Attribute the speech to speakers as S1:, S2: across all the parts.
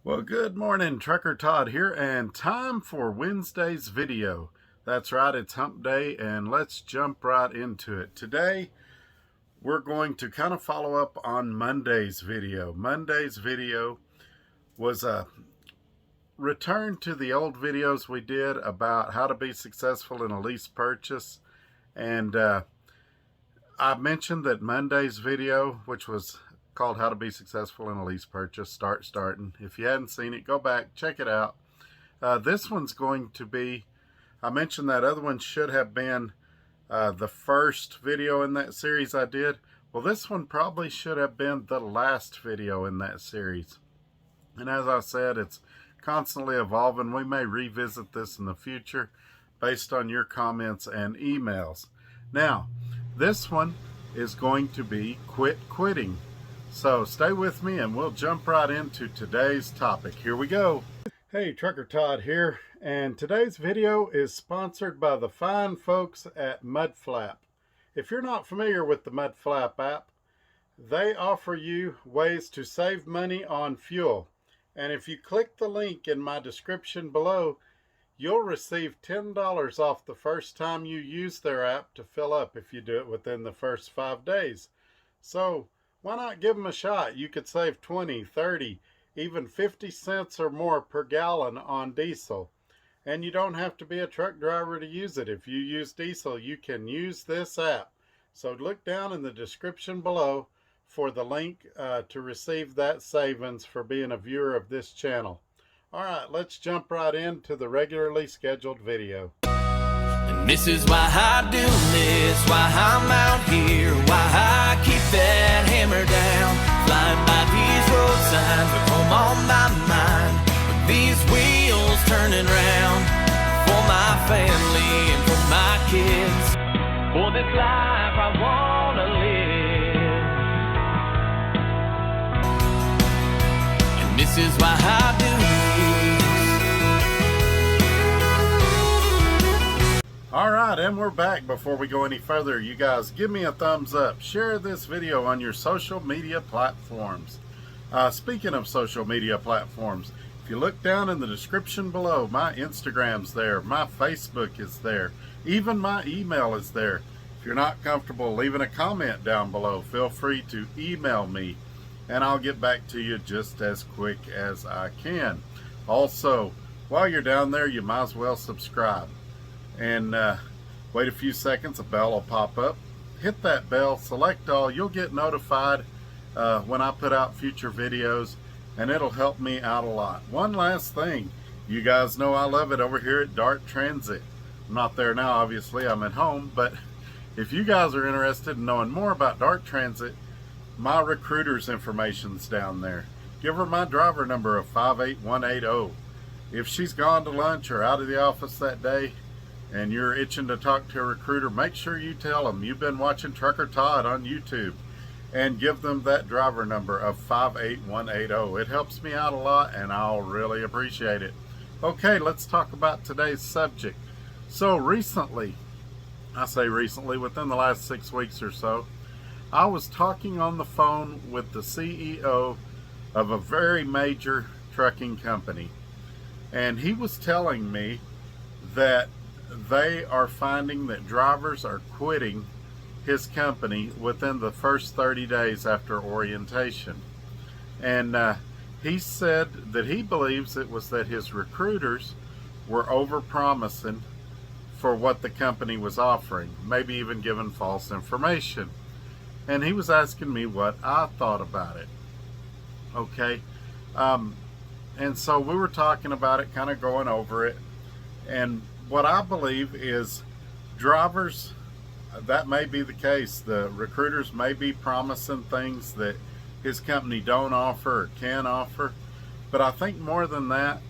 S1: Well, good morning, Trucker Todd here, and time for Wednesday's video. That's right, it's hump day, and let's jump right into it. Today, we're going to kind of follow up on Monday's video. Monday's video was a return to the old videos we did about how to be successful in a lease purchase. And I mentioned that Monday's video, which was called How to Be Successful in a Lease Purchase, starting. If you hadn't seen it, go back, check it out. This one's going to be, I mentioned that other one should have been the first video in that series I did. Well, this one probably should have been the last video in that series. And as I said, it's constantly evolving. We may revisit this in the future based on your comments and emails. Now, this one is going to be quit quitting. So stay with me and we'll jump right into today's topic. Here we go. Hey, Trucker Todd here, and today's video is sponsored by the fine folks at Mudflap. If you're not familiar with the Mudflap app, they offer you ways to save money on fuel. And if you click the link in my description below, you'll receive $10 off the first time you use their app to fill up if you do it within the first 5 days. So why not give them a shot? You could save 20, 30, even 50 cents or more per gallon on diesel. And you don't have to be a truck driver to use it. If you use diesel, you can use this app. So look down in the description below for the link to receive that savings for being a viewer of this channel. All right, let's jump right into the regularly scheduled video.
S2: And this is why I do this, why I'm out here, why I keep that hammer down, flying by these road signs with home on my mind, with these wheels turning round, for my family and for my kids, for this life I wanna live. And this is why I do
S1: All right, and we're back. Before we go any further, you guys give me a thumbs up. Share this video on your social media platforms. Speaking of social media platforms, if you look down in the description below, my Instagram's there, my Facebook is there, even my email is there. If you're not comfortable leaving a comment down below, feel free to email me, and I'll get back to you just as quick as I can. Also, while you're down there, you might as well subscribe. And wait a few seconds, a bell will pop up. Hit that bell, select all, you'll get notified when I put out future videos, and it'll help me out a lot. One last thing, you guys know I love it over here at Dart Transit. I'm not there now, obviously, I'm at home, but if you guys are interested in knowing more about Dart Transit, my recruiter's information's down there. Give her my driver number of 58180. If she's gone to lunch or out of the office that day, and you're itching to talk to a recruiter, make sure you tell them you've been watching Trucker Todd on YouTube and give them that driver number of 58180. It helps me out a lot and I'll really appreciate it. Okay, let's talk about today's subject. So recently, I say recently, within the last 6 weeks or so, I was talking on the phone with the CEO of a very major trucking company, and he was telling me that they are finding that drivers are quitting his company within the first 30 days after orientation. And he said that he believes it was that his recruiters were over-promising for what the company was offering, maybe even giving false information. And he was asking me what I thought about it. Okay. And so we were talking about it, kind of going over it. And what I believe is drivers, that may be the case. The recruiters may be promising things that his company don't offer or can offer. But I think more than that,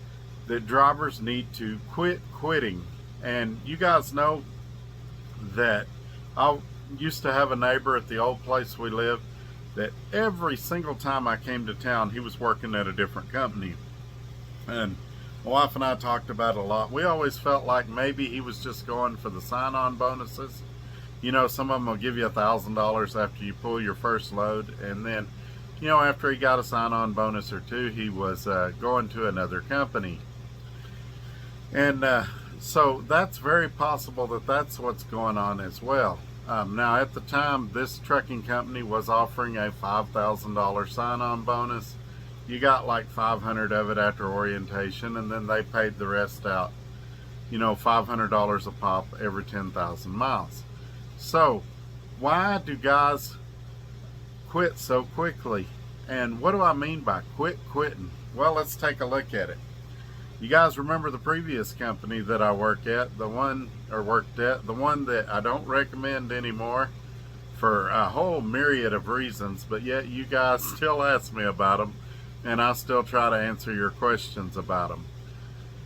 S1: that drivers need to quit quitting. And you guys know that I used to have a neighbor at the old place we lived that every single time I came to town, he was working at a different company. And my wife and I talked about it a lot. We always felt like maybe he was just going for the sign-on bonuses. You know, some of them will give you $1,000 after you pull your first load, and then you know, after he got a sign-on bonus or two, he was going to another company. And so that's very possible that that's what's going on as well. Now, at the time, this trucking company was offering a $5,000 sign-on bonus. You got like 500 of it after orientation, and then they paid the rest out, you know, $500 a pop every 10,000 miles. So why do guys quit so quickly? And what do I mean by quitting? Well, let's take a look at it. You guys remember the previous company that I worked at, the one that I don't recommend anymore for a whole myriad of reasons, but yet you guys still ask me about them, and I still try to answer your questions about them.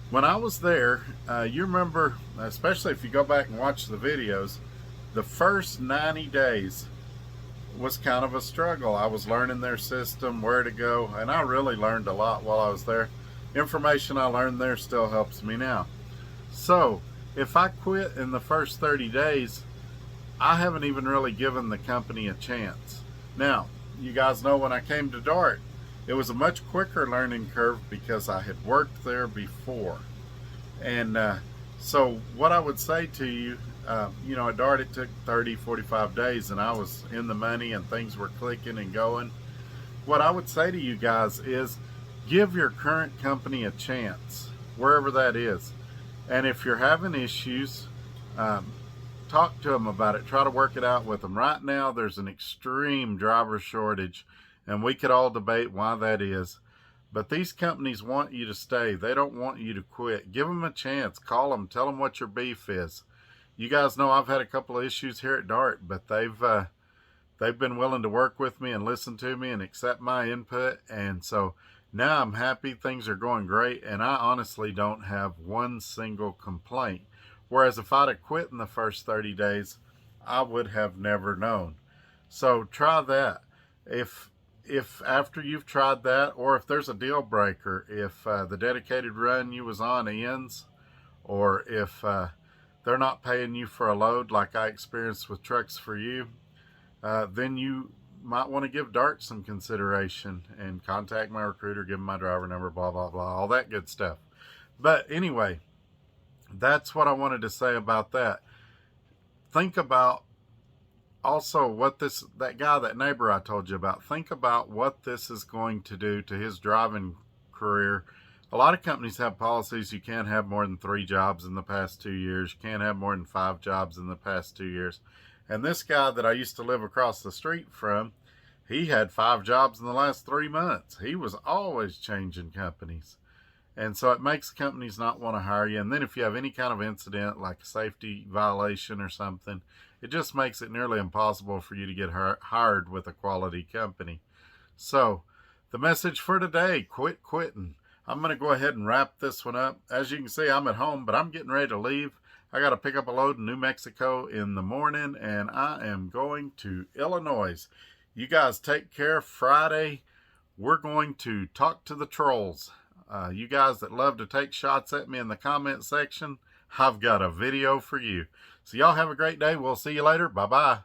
S1: When I was there, you remember, especially if you go back and watch the videos, the first 90 days was kind of a struggle. I was learning their system, where to go, and I really learned a lot while I was there. Information I learned there still helps me now. So if I quit in the first 30 days, I haven't even really given the company a chance. Now, you guys know when I came to Dart, it was a much quicker learning curve because I had worked there before. And so what I would say to you, you know, at Dart it took 30, 45 days and I was in the money and things were clicking and going. What I would say to you guys is give your current company a chance, wherever that is. And if you're having issues, talk to them about it. Try to work it out with them. Right now, there's an extreme driver shortage, and we could all debate why that is. But these companies want you to stay. They don't want you to quit. Give them a chance. Call them. Tell them what your beef is. You guys know I've had a couple of issues here at Dart, but they've been willing to work with me and listen to me and accept my input. And so now I'm happy, things are going great, and I honestly don't have one single complaint. Whereas if I'd have quit in the first 30 days, I would have never known. So try that. If after you've tried that, or if there's a deal breaker, if the dedicated run you was on ends, or if they're not paying you for a load like I experienced with Trucks for You, then you might want to give Dart some consideration and contact my recruiter, give him my driver number, blah, blah, blah, all that good stuff. But anyway, that's what I wanted to say about that. Think about also what that neighbor I told you about, think about what this is going to do to his driving career. A lot of companies have policies you can't have more than 3 jobs in the past 2 years. You can't have more than 5 jobs in the past 2 years. And this guy that I used to live across the street from, he had 5 jobs in the last 3 months. He was always changing companies. And so it makes companies not want to hire you. And then if you have any kind of incident like a safety violation or something, it just makes it nearly impossible for you to get hired with a quality company. So the message for today, quit quitting. I'm going to go ahead and wrap this one up. As you can see, I'm at home, but I'm getting ready to leave. I got to pick up a load in New Mexico in the morning, and I am going to Illinois. You guys take care. Friday, we're going to talk to the trolls. You guys that love to take shots at me in the comment section, I've got a video for you. So y'all have a great day. We'll see you later. Bye-bye.